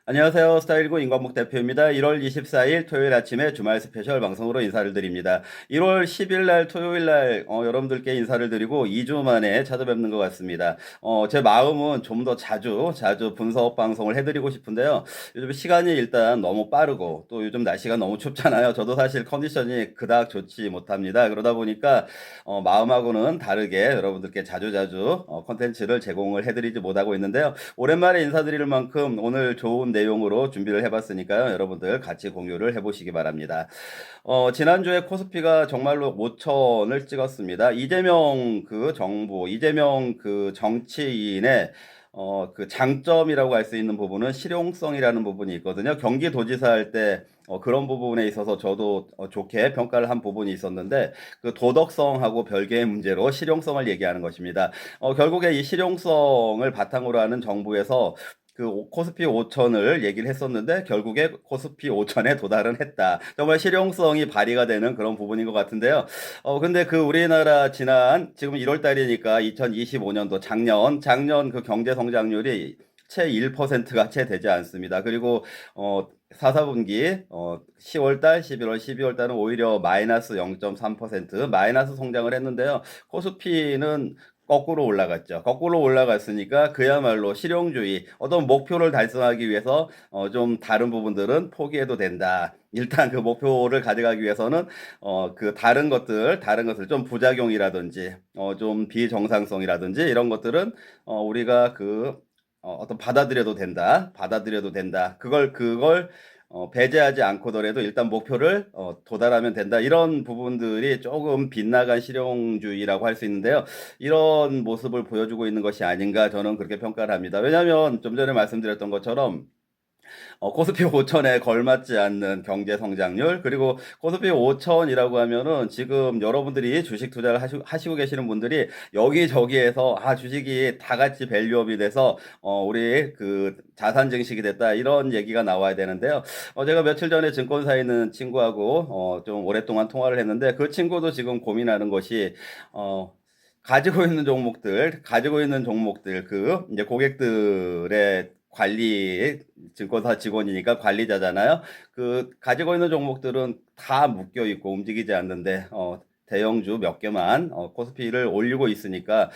안녕하세요. 스타일고 임관목 대표입니다. 1월 24일 토요일 아침에 주말 스페셜 방송으로 인사를 드립니다. 1월 10일 날 토요일 날 여러분들께 인사를 드리고 2주 만에 찾아뵙는 것 같습니다. 제 마음은 좀 더 자주 분석 방송을 해드리고 싶은데요. 요즘 시간이 일단 너무 빠르고 또 요즘 날씨가 너무 춥잖아요. 저도 사실 컨디션이 그닥 좋지 못합니다. 그러다 보니까 마음하고는 다르게 여러분들께 자주 컨텐츠를 제공을 해드리지 못하고 있는데요. 오랜만에 인사드릴 만큼 오늘 좋은 내용으로 준비를 해봤으니까요. 여러분들 같이 공유를 해보시기 바랍니다. 지난주에 코스피가 정말로 5천을 찍었습니다. 이재명 그 정부, 이재명 그 정치인의 그 장점이라고 할 수 있는 부분은 실용성이라는 부분이 있거든요. 경기도지사 할 때 그런 부분에 있어서 저도 좋게 평가를 한 부분이 있었는데 그 도덕성하고 별개의 문제로 실용성을 얘기하는 것입니다. 결국에 이 실용성을 바탕으로 하는 정부에서 그 코스피 5천을 얘기를 했었는데 결국에 코스피 5천에 도달은 했다. 정말 실용성이 발휘가 되는 그런 부분인 것 같은데요. 근데 그 우리나라 지금 1월 달이니까 2025년도 작년 그 경제 성장률이 채 1%가 채 되지 않습니다. 그리고 4사분기 10월 달, 11월, 12월 달은 오히려 마이너스 0.3% 마이너스 성장을 했는데요. 코스피는 거꾸로 올라갔죠. 거꾸로 올라갔으니까 그야말로 실용주의, 어떤 목표를 달성하기 위해서 좀 다른 부분들은 포기해도 된다. 일단 그 목표를 가져가기 위해서는 그 다른 것들 좀 부작용이라든지 좀 비정상성이라든지 이런 것들은 우리가 그 어떤 받아들여도 된다. 그걸 배제하지 않고더라도 일단 목표를 도달하면 된다. 이런 부분들이 조금 빗나간 실용주의라고 할 수 있는데요. 이런 모습을 보여주고 있는 것이 아닌가 저는 그렇게 평가를 합니다. 왜냐하면 좀 전에 말씀드렸던 것처럼 코스피 5천에 걸맞지 않는 경제 성장률, 그리고 코스피 5천이라고 하면은 지금 여러분들이 주식 투자를 하시고 계시는 분들이 여기저기에서 주식이 다 같이 밸류업이 돼서 우리 그 자산 증식이 됐다 이런 얘기가 나와야 되는데요. 제가 며칠 전에 증권사에 있는 친구하고 좀 오랫동안 통화를 했는데 그 친구도 지금 고민하는 것이 가지고 있는 종목들, 그, 이제 고객들의 증권사 직원이니까 관리자잖아요. 그, 가지고 있는 종목들은 다 묶여 있고 움직이지 않는데, 대형주 몇 개만, 코스피를 올리고 있으니까,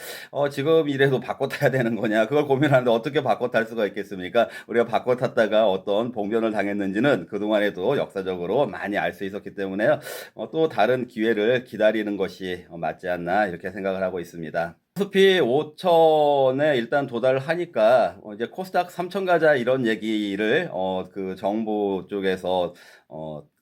지금 이래도 바꿔 타야 되는 거냐. 그걸 고민하는데 어떻게 바꿔 탈 수가 있겠습니까? 우리가 바꿔 탔다가 어떤 봉변을 당했는지는 그동안에도 역사적으로 많이 알 수 있었기 때문에요. 또 다른 기회를 기다리는 것이 맞지 않나 이렇게 생각을 하고 있습니다. 코스피 5천에 일단 도달을 하니까 이제 코스닥 3천 가자 이런 얘기를 그 정부 쪽에서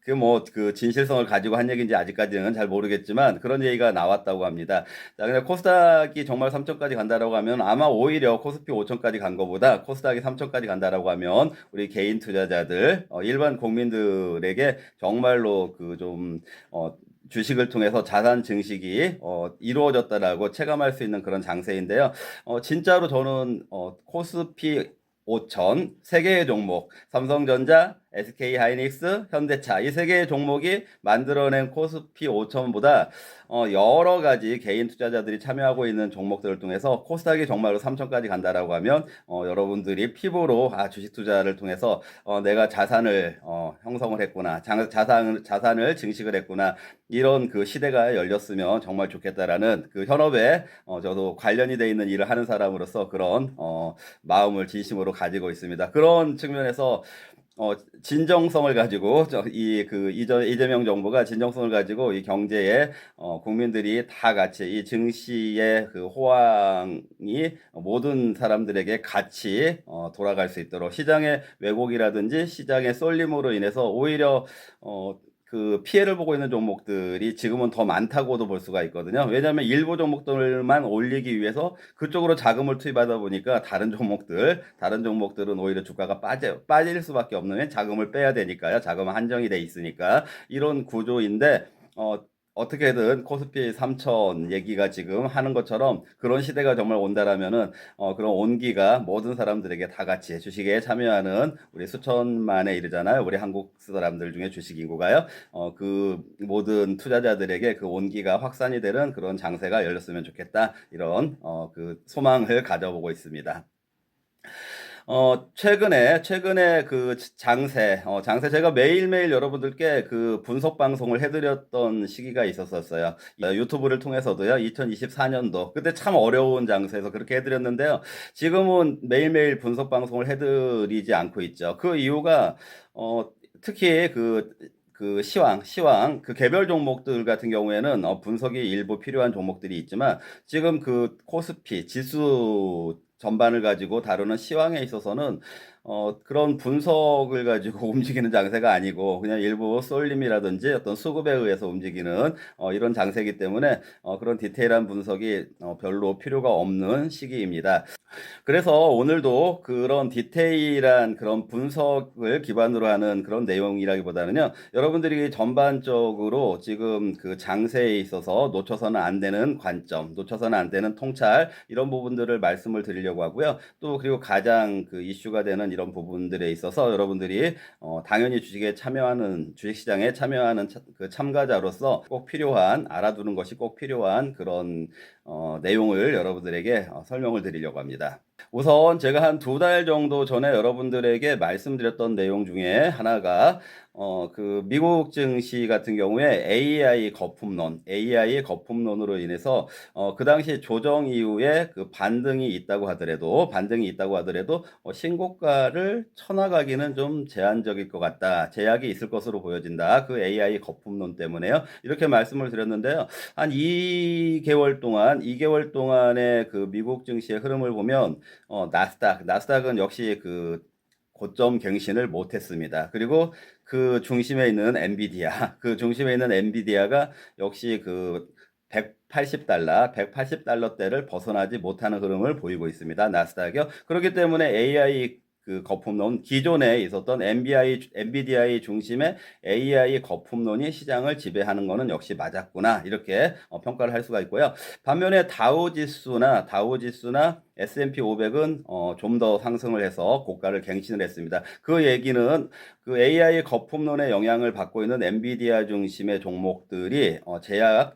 그 뭐 그 진실성을 가지고 한 얘기인지 아직까지는 잘 모르겠지만 그런 얘기가 나왔다고 합니다. 자, 근데 코스닥이 정말 3천까지 간다라고 하면 아마 오히려 코스피 5천까지 간 것보다 코스닥이 3천까지 간다라고 하면 우리 개인 투자자들 일반 국민들에게 정말로 그좀 주식을 통해서 자산 증식이 이루어졌다라고 체감할 수 있는 그런 장세인데요. 진짜로 저는 코스피 5천 세 개의 종목, 삼성전자, SK 하이닉스, 현대차 이 세 개의 종목이 만들어낸 코스피 5천보다 여러 가지 개인 투자자들이 참여하고 있는 종목들을 통해서 코스닥이 정말로 3천까지 간다라고 하면 여러분들이 피부로 주식 투자를 통해서 내가 자산을 형성을 했구나, 자산을 증식을 했구나 이런 그 시대가 열렸으면 정말 좋겠다라는 그 현업에 저도 관련이 돼 있는 일을 하는 사람으로서 그런 마음을 진심으로 가지고 있습니다. 그런 측면에서 진정성을 가지고 이재명 정부가 진정성을 가지고 이 경제에 국민들이 다 같이 이 증시의 그 호황이 모든 사람들에게 같이 돌아갈 수 있도록 시장의 왜곡이라든지 시장의 쏠림으로 인해서 오히려 그 피해를 보고 있는 종목들이 지금은 더 많다고도 볼 수가 있거든요. 왜냐하면 일부 종목들만 올리기 위해서 그쪽으로 자금을 투입하다 보니까 다른 종목들은 오히려 주가가 빠질 수밖에 없는 게 자금을 빼야 되니까요. 자금은 한정이 돼 있으니까 이런 구조인데 어떻게든 코스피 3천 얘기가 지금 하는 것처럼 그런 시대가 정말 온다라면은 그런 온기가 모든 사람들에게 다 같이 주식에 참여하는 우리 수천만에 이르잖아요. 우리 한국 사람들 중에 주식 인구가요. 그 모든 투자자들에게 그 온기가 확산이 되는 그런 장세가 열렸으면 좋겠다. 이런 그 소망을 가져보고 있습니다. 최근에 그 장세 제가 매일매일 여러분들께 그 분석 방송을 해드렸던 시기가 있었어요. 유튜브를 통해서도요, 2024년도. 그때 참 어려운 장세에서 그렇게 해드렸는데요. 지금은 매일매일 분석 방송을 해드리지 않고 있죠. 그 이유가, 특히 시황, 그 개별 종목들 같은 경우에는 분석이 일부 필요한 종목들이 있지만, 지금 그 코스피 지수 전반을 가지고 다루는 시황에 있어서는 그런 분석을 가지고 움직이는 장세가 아니고 그냥 일부 쏠림이라든지 어떤 수급에 의해서 움직이는 이런 장세이기 때문에 그런 디테일한 분석이 별로 필요가 없는 시기입니다. 그래서 오늘도 그런 디테일한 그런 분석을 기반으로 하는 그런 내용이라기보다는요, 여러분들이 전반적으로 지금 그 장세에 있어서 놓쳐서는 안 되는 관점, 놓쳐서는 안 되는 통찰, 이런 부분들을 말씀을 드리려고 하고요. 또 그리고 가장 그 이슈가 되는 이런 부분들에 있어서 여러분들이 당연히 주식시장에 참여하는 그 참가자로서 꼭 필요한, 알아두는 것이 꼭 필요한 그런 내용을 여러분들에게 설명을 드리려고 합니다. 우선 제가 한 2달 정도 전에 여러분들에게 말씀드렸던 내용 중에 하나가 그 미국 증시 같은 경우에 AI 거품론으로 인해서 그 당시 조정 이후에 그 반등이 있다고 하더라도 신고가를 쳐나가기는 좀 제한적일 것 같다. 제약이 있을 것으로 보여진다. 그 AI 거품론 때문에요. 이렇게 말씀을 드렸는데요. 한 2개월 동안의 그 미국 증시의 흐름을 보면 나스닥은 역시 그 고점 갱신을 못했습니다. 그리고 그 중심에 있는 엔비디아가 역시 그 180달러대를 벗어나지 못하는 흐름을 보이고 있습니다. 나스닥이요. 그렇기 때문에 AI 그 거품론, 기존에 있었던 엔비디아의 중심의 AI 거품론이 시장을 지배하는 것은 역시 맞았구나, 이렇게 평가를 할 수가 있고요. 반면에 다우지수나 S&P 500은 좀 더 상승을 해서 고가를 갱신을 했습니다. 그 얘기는 그 AI 거품론의 영향을 받고 있는 엔비디아 중심의 종목들이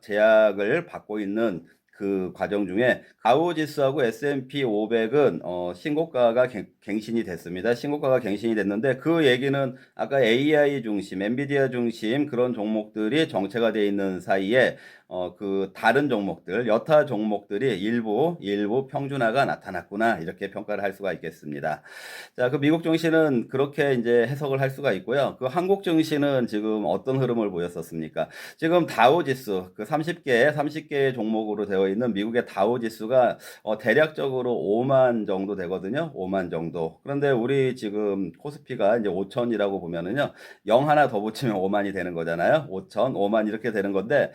제약을 받고 있는 그 과정 중에 다우지수하고 S&P 500은 신고가가 갱신이 됐습니다. 신고가가 갱신이 됐는데, 그 얘기는 아까 AI 중심, 엔비디아 중심 그런 종목들이 정체가 되어 있는 사이에 그 다른 종목들, 여타 종목들이 일부 평준화가 나타났구나, 이렇게 평가를 할 수가 있겠습니다. 자, 그 미국 증시는 그렇게 이제 해석을 할 수가 있고요. 그 한국 증시는 지금 어떤 흐름을 보였었습니까? 지금 다우지수, 그 30개 종목으로 되어 있는 미국의 다우지수가 대략적으로 5만 정도 되거든요. 5만 정도. 그런데 우리 지금 코스피가 이제 5천이라고 보면은요, 0 하나 더 붙이면 5만이 되는 거잖아요. 5만 이렇게 되는 건데,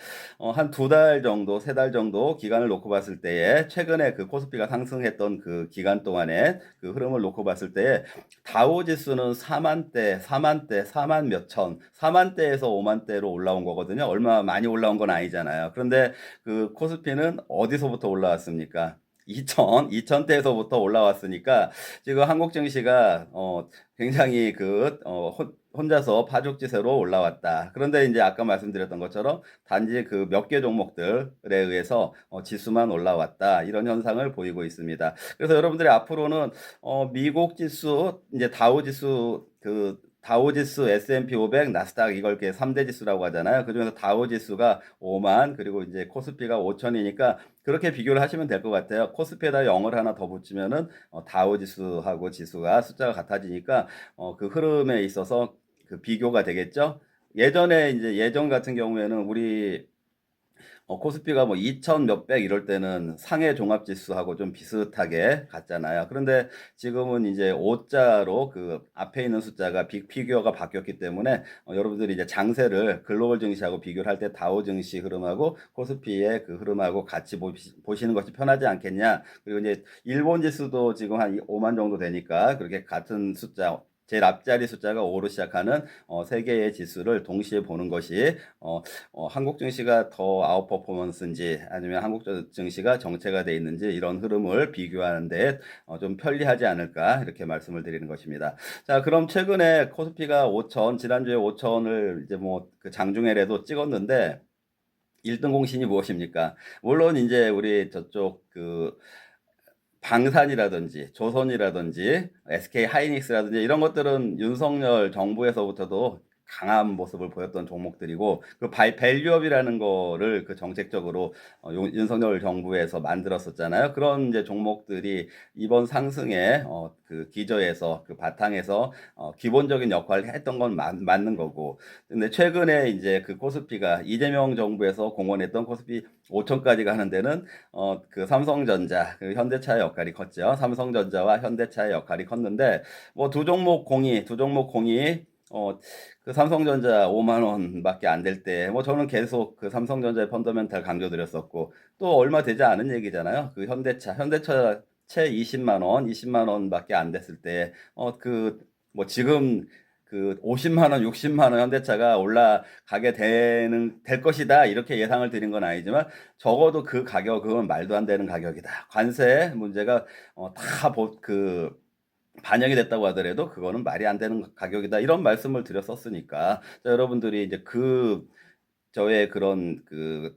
한 2달 정도, 3달 정도 기간을 놓고 봤을 때에, 최근에 그 코스피가 상승했던 그 기간 동안에 그 흐름을 놓고 봤을 때에, 다우지수는 4만 몇 천, 4만대에서 5만대로 올라온 거거든요. 얼마 많이 올라온 건 아니잖아요. 그런데 그 코스피는 어디서부터 올라왔습니까? 2000대에서부터 올라왔으니까 지금 한국 증시가 굉장히 혼자서 파죽지세로 올라왔다. 그런데 이제 아까 말씀드렸던 것처럼 단지 그 몇 개 종목들에 의해서 지수만 올라왔다, 이런 현상을 보이고 있습니다. 그래서 여러분들이 앞으로는 미국 지수, 이제 다우지수, S&P 500, 나스닥, 이걸 이렇게 3대 지수라고 하잖아요. 그중에서 다우지수가 5만, 그리고 이제 코스피가 5천이니까 그렇게 비교를 하시면 될 것 같아요. 코스피에다 0을 하나 더 붙이면은 다우지수하고 지수가 숫자가 같아지니까 그 흐름에 있어서 그 비교가 되겠죠. 예전 같은 경우에는 우리 코스피가 뭐 2천 몇백 이럴 때는 상해 종합지수하고 좀 비슷하게 갔잖아요. 그런데 지금은 이제 5자로 그 앞에 있는 숫자가 빅피규어가 바뀌었기 때문에 여러분들이 이제 장세를 글로벌 증시하고 비교를 할 때 다우 증시 흐름하고 코스피의 그 흐름하고 같이 보시는 것이 편하지 않겠냐. 그리고 이제 일본 지수도 지금 한 5만 정도 되니까 그렇게 같은 숫자, 제일 앞자리 숫자가 5로 시작하는 세 개의 지수를 동시에 보는 것이 한국 증시가 더 아웃퍼포먼스인지 아니면 한국 증시가 정체가 돼 있는지, 이런 흐름을 비교하는데 좀 편리하지 않을까, 이렇게 말씀을 드리는 것입니다. 자, 그럼 최근에 코스피가 5천, 지난주에 5천을 이제 뭐 그 장중에라도 찍었는데 1등 공신이 무엇입니까? 물론 이제 우리 저쪽 그 방산이라든지 조선이라든지 SK 하이닉스라든지 이런 것들은 윤석열 정부에서부터도 강한 모습을 보였던 종목들이고, 그 밸류업이라는 거를 그 정책적으로 윤석열 정부에서 만들었었잖아요. 그런 이제 종목들이 이번 상승에 그 기저에서 그 바탕에서 기본적인 역할을 했던 건 맞는 거고, 근데 최근에 이제 그 코스피가 이재명 정부에서 공언했던 코스피 5천까지 가는 데는 그 삼성전자, 그 현대차의 역할이 컸죠. 삼성전자와 현대차의 역할이 컸는데, 뭐 두 종목 공이 그 삼성전자 5만 원밖에 안 될 때, 뭐 저는 계속 그 삼성전자의 펀더멘탈 강조드렸었고, 또 얼마 되지 않은 얘기잖아요. 그 현대차 채 20만 원, 20만 원밖에 안 됐을 때, 뭐 지금 그 50만 원, 60만 원 현대차가 올라가게 될 것이다. 이렇게 예상을 드린 건 아니지만, 적어도 그 가격은 말도 안 되는 가격이다. 관세 문제가 반영이 됐다고 하더라도 그거는 말이 안 되는 가격이다. 이런 말씀을 드렸었으니까, 자, 여러분들이 이제 저의 그런 그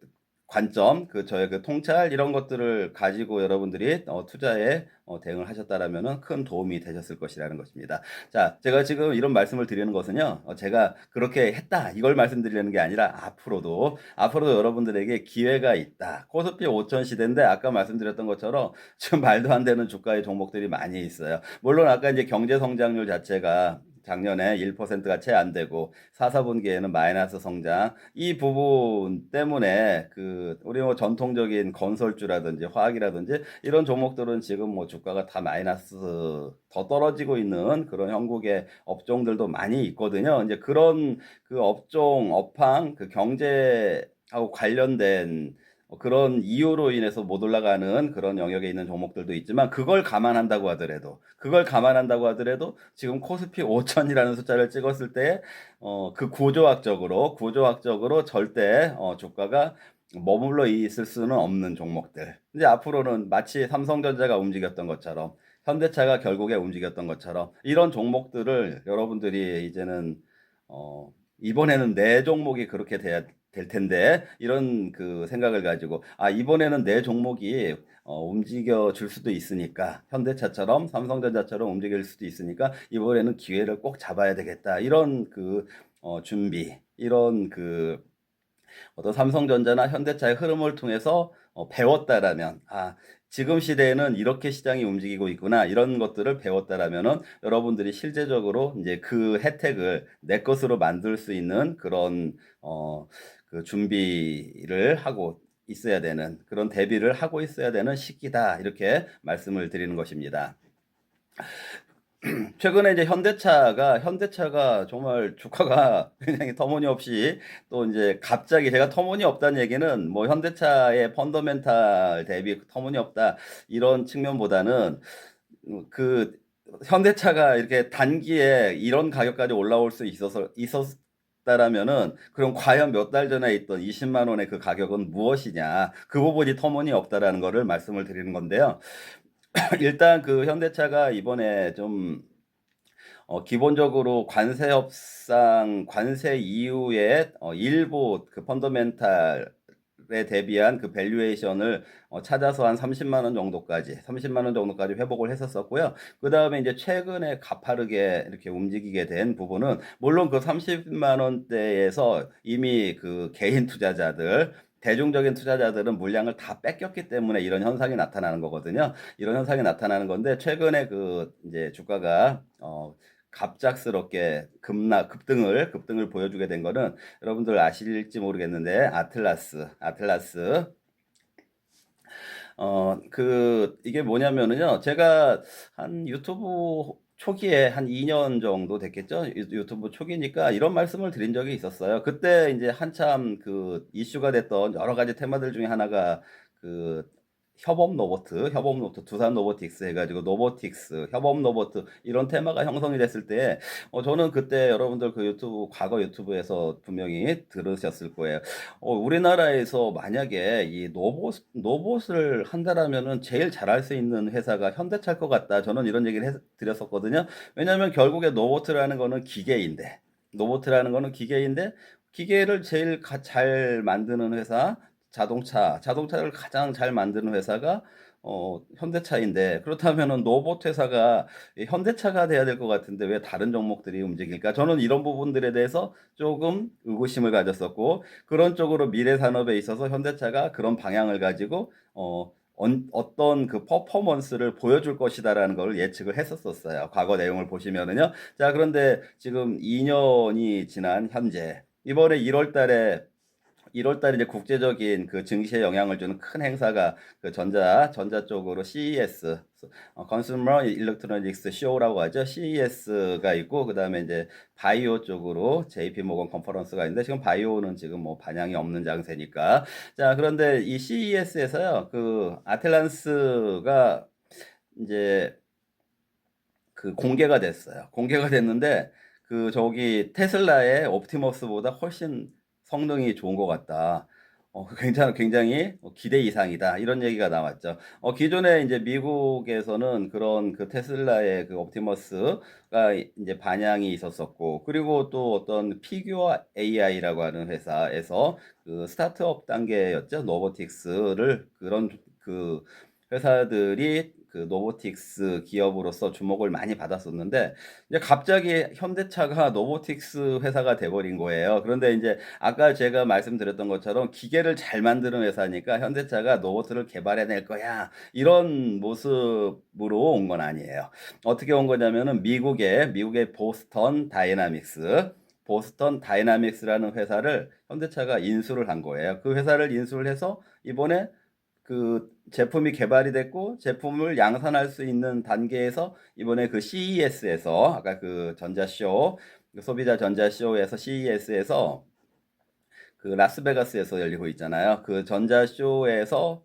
관점, 저의 그 통찰 이런 것들을 가지고 여러분들이 투자에 대응을 하셨다라면은 큰 도움이 되셨을 것이라는 것입니다. 자, 제가 지금 이런 말씀을 드리는 것은요, 제가 그렇게 했다 이걸 말씀드리는 게 아니라 앞으로도 여러분들에게 기회가 있다. 코스피 5천 시대인데 아까 말씀드렸던 것처럼 지금 말도 안 되는 주가의 종목들이 많이 있어요. 물론 아까 이제 경제 성장률 자체가 작년에 1%가 채 안 되고 4, 4분기에는 마이너스 성장, 이 부분 때문에 우리 뭐 전통적인 건설주라든지 화학이라든지 이런 종목들은 지금 뭐 주가가 다 마이너스 더 떨어지고 있는 그런 형국의 업종들도 많이 있거든요. 이제 그런 그 업종 업황 그 경제하고 관련된 그런 이유로 인해서 못 올라가는 그런 영역에 있는 종목들도 있지만, 그걸 감안한다고 하더라도 지금 코스피 5천이라는 숫자를 찍었을 때 그 구조학적으로 절대 주가가 머물러 있을 수는 없는 종목들. 이제 앞으로는 마치 삼성전자가 움직였던 것처럼, 현대차가 결국에 움직였던 것처럼, 이런 종목들을 여러분들이 이제는 이번에는 내 종목이 그렇게 돼야 될 텐데, 이런 그 생각을 가지고, 이번에는 내 종목이 움직여 줄 수도 있으니까, 현대차처럼 삼성전자처럼 움직일 수도 있으니까 이번에는 기회를 꼭 잡아야 되겠다. 이런 준비, 이런 어떤 삼성전자나 현대차의 흐름을 통해서 배웠다라면, 지금 시대에는 이렇게 시장이 움직이고 있구나, 이런 것들을 배웠다라면은 여러분들이 실제적으로 이제 그 혜택을 내 것으로 만들 수 있는 그 준비를 하고 있어야 되는, 그런 대비를 하고 있어야 되는 시기다. 이렇게 말씀을 드리는 것입니다. 최근에 이제 현대차가 정말 주가가 굉장히 터무니없이, 또 이제 갑자기, 제가 터무니없다는 얘기는 뭐 현대차의 펀더멘탈 대비 터무니없다 이런 측면보다는, 현대차가 이렇게 단기에 이런 가격까지 올라올 수 있었다라면은, 그럼 과연 몇 달 전에 있던 20만 원의 그 가격은 무엇이냐, 그 부분이 터무니없다라는 거를 말씀을 드리는 건데요. 일단 현대차가 이번에 좀 기본적으로 관세 이후에 일부 그 펀더멘탈에 대비한 그 밸류에이션을 찾아서 한 30만 원 정도까지 회복을 했었고요. 그 다음에 이제 최근에 가파르게 이렇게 움직이게 된 부분은, 물론 그 30만 원대에서 이미 그 개인 투자자들, 대중적인 투자자들은 물량을 다 뺏겼기 때문에 이런 현상이 나타나는 거거든요. 이런 현상이 나타나는 건데, 최근에 이제 주가가 갑작스럽게 급등을 보여주게 된 거는, 여러분들 아실지 모르겠는데, 아틀라스. 이게 뭐냐면은요, 제가 한 유튜브 초기에 한 2년 정도 됐겠죠? 유튜브 초기니까 이런 말씀을 드린 적이 있었어요. 그때 이제 한참 이슈가 됐던 여러 가지 테마들 중에 하나가 협업 로보트, 두산 로보틱스 해가지고 협업 로보트 이런 테마가 형성이 됐을 때, 저는 그때 여러분들 과거 유튜브에서 분명히 들으셨을 거예요. 우리나라에서 만약에 이 로봇을 한다라면은 제일 잘할 수 있는 회사가 현대차일 것 같다. 저는 이런 얘기를 드렸었거든요. 왜냐하면 결국에 로보트라는 거는 기계인데, 기계를 제일 잘 만드는 회사, 자동차를 가장 잘 만드는 회사가 현대차인데 그렇다면은 로봇 회사가 현대차가 돼야 될 것 같은데 왜 다른 종목들이 움직일까? 저는 이런 부분들에 대해서 조금 의구심을 가졌었고 그런 쪽으로 미래 산업에 있어서 현대차가 그런 방향을 가지고 어떤 그 퍼포먼스를 보여줄 것이다라는 걸 예측을 했었어요. 과거 내용을 보시면은요. 자, 그런데 지금 2년이 지난 현재 이번에 1월 달에 이제 국제적인 그 증시에 영향을 주는 큰 행사가 그 전자 쪽으로 CES, 컨슈머 일렉트로닉스 쇼라고 하죠. CES가 있고, 그 다음에 이제 바이오 쪽으로 JP 모건 컨퍼런스가 있는데, 지금 바이오는 지금 뭐 반향이 없는 장세니까. 자, 그런데 이 CES에서요, 그 아틀란스가 이제 그 공개가 됐어요. 공개가 됐는데 그 저기 테슬라의 옵티머스보다 훨씬 성능이 좋은 것 같다. 굉장히 기대 이상이다. 이런 얘기가 나왔죠. 기존에 이제 미국에서는 그런 그 테슬라의 그 옵티머스가 이제 반향이 있었었고, 그리고 또 어떤 피규어 AI라고 하는 회사에서 그 스타트업 단계였죠. 노보틱스를 그런 그 회사들이 그 노보틱스 기업으로서 주목을 많이 받았었는데 이제 갑자기 현대차가 노보틱스 회사가 돼버린 거예요. 그런데 이제 아까 제가 말씀드렸던 것처럼 기계를 잘 만드는 회사니까 현대차가 로봇을 개발해낼 거야 이런 모습으로 온 건 아니에요. 어떻게 온 거냐면은 미국의 보스턴 다이나믹스라는 회사를 현대차가 인수를 한 거예요. 그 회사를 인수를 해서 이번에 그 제품이 개발이 됐고 제품을 양산할 수 있는 단계에서 이번에 그 CES에서 아까 그 전자쇼 그 소비자 전자쇼에서 CES에서 그 라스베가스에서 열리고 있잖아요. 그 전자쇼에서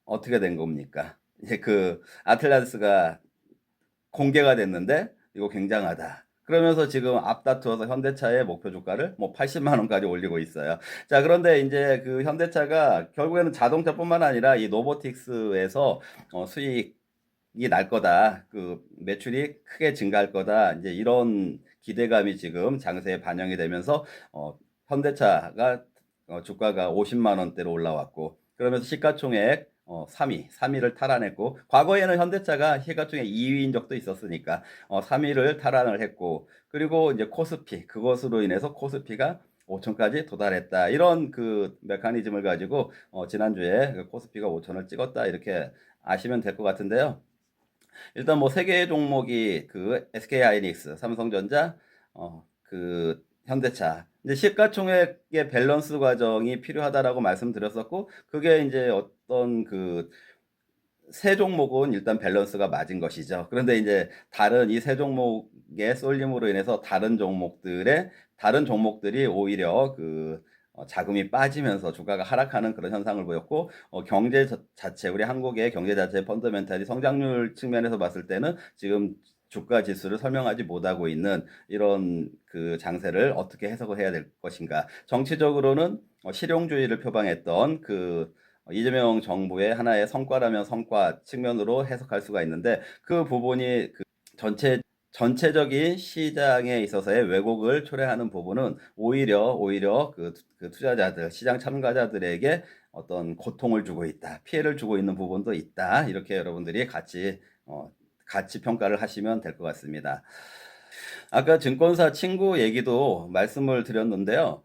어떻게 된 겁니까? 이제 그 아틀란스가 공개가 됐는데 이거 굉장하다. 그러면서 지금 앞다투어서 현대차의 목표 주가를 뭐 80만 원까지 올리고 있어요. 자, 그런데 이제 그 현대차가 결국에는 자동차뿐만 아니라 이 로보틱스에서 수익이 날 거다. 그 매출이 크게 증가할 거다. 이제 이런 기대감이 지금 장세에 반영이 되면서 현대차가 주가가 50만 원대로 올라왔고 그러면서 시가총액 3위를 탈환했고 과거에는 현대차가 시가총액 2위인 적도 있었으니까 3위를 탈환을 했고 그리고 이제 코스피 그것으로 인해서 코스피가 5천까지 도달했다. 이런 그 메커니즘을 가지고 지난주에 그 코스피가 5천을 찍었다. 이렇게 아시면 될 것 같은데요. 일단 뭐 세 개의 종목이 그 SK 하이닉스, 삼성전자, 그 현대차. 이제 시가총액의 밸런스 과정이 필요하다라고 말씀드렸었고, 그게 이제 어떤 그 세 종목은 일단 밸런스가 맞은 것이죠. 그런데 이제 다른 이 세 종목의 쏠림으로 인해서 다른 종목들이 오히려 그 자금이 빠지면서 주가가 하락하는 그런 현상을 보였고 경제 자체 우리 한국의 경제 자체 펀더멘탈이 성장률 측면에서 봤을 때는 지금 주가 지수를 설명하지 못하고 있는 이런 그 장세를 어떻게 해석을 해야 될 것인가. 정치적으로는 실용주의를 표방했던 그 이재명 정부의 하나의 성과라면 성과 측면으로 해석할 수가 있는데 그 부분이 그 전체적인 시장에 있어서의 왜곡을 초래하는 부분은 오히려 그 투자자들, 시장 참가자들에게 어떤 고통을 주고 있다, 피해를 주고 있는 부분도 있다. 이렇게 여러분들이 같이 평가를 하시면 될 것 같습니다. 아까 증권사 친구 얘기도 말씀을 드렸는데요.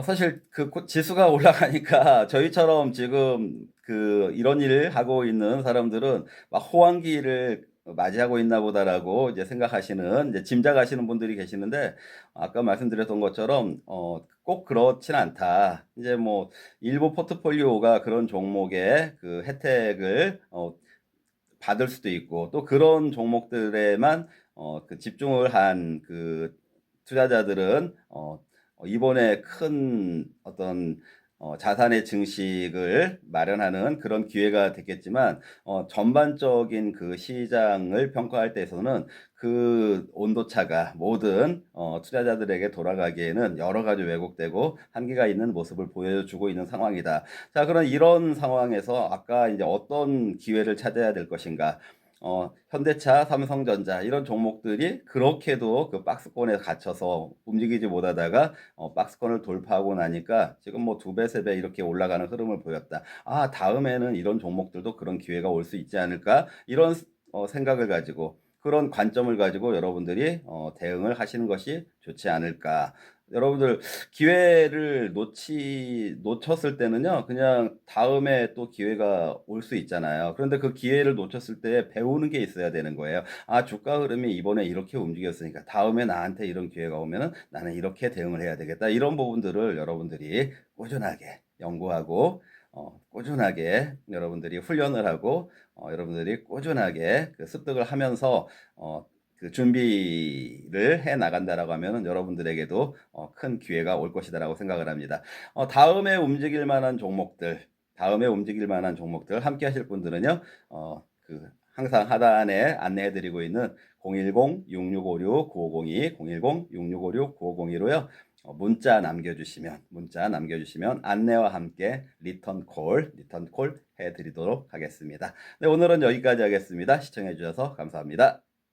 사실 그 지수가 올라가니까 저희처럼 지금 그 이런 일을 하고 있는 사람들은 막 호황기를 맞이하고 있나 보다라고 이제 생각하시는, 이제 짐작하시는 분들이 계시는데, 아까 말씀드렸던 것처럼, 꼭 그렇진 않다. 이제 뭐, 일부 포트폴리오가 그런 종목의 그 혜택을, 받을 수도 있고 또 그런 종목들에만 그 집중을 한 그 투자자들은 이번에 큰 어떤 자산의 증식을 마련하는 그런 기회가 됐겠지만 전반적인 그 시장을 평가할 때에서는 그 온도차가 모든 투자자들에게 돌아가기에는 여러 가지 왜곡되고 한계가 있는 모습을 보여주고 있는 상황이다. 자, 그런 이런 상황에서 아까 이제 어떤 기회를 찾아야 될 것인가? 현대차, 삼성전자 이런 종목들이 그렇게도 그 박스권에 갇혀서 움직이지 못하다가 박스권을 돌파하고 나니까 지금 뭐 2배, 3배 이렇게 올라가는 흐름을 보였다. 아, 다음에는 이런 종목들도 그런 기회가 올 수 있지 않을까? 이런 생각을 가지고 그런 관점을 가지고 여러분들이 대응을 하시는 것이 좋지 않을까. 여러분들 기회를 놓쳤을 때는요, 그냥 다음에 또 기회가 올 수 있잖아요. 그런데 그 기회를 놓쳤을 때 배우는 게 있어야 되는 거예요. 아, 주가 흐름이 이번에 이렇게 움직였으니까 다음에 나한테 이런 기회가 오면은 나는 이렇게 대응을 해야 되겠다. 이런 부분들을 여러분들이 꾸준하게 연구하고, 꾸준하게 여러분들이 훈련을 하고, 여러분들이 꾸준하게 그 습득을 하면서, 그 준비를 해 나간다라고 하면은 여러분들에게도 큰 기회가 올 것이다라고 생각을 합니다. 다음에 움직일 만한 종목들 함께 하실 분들은요, 그 항상 하단에 안내해 드리고 있는 010-6656-9502, 010-6656-9502로요. 문자 남겨주시면 안내와 함께 리턴 콜 해드리도록 하겠습니다. 네, 오늘은 여기까지 하겠습니다. 시청해 주셔서 감사합니다.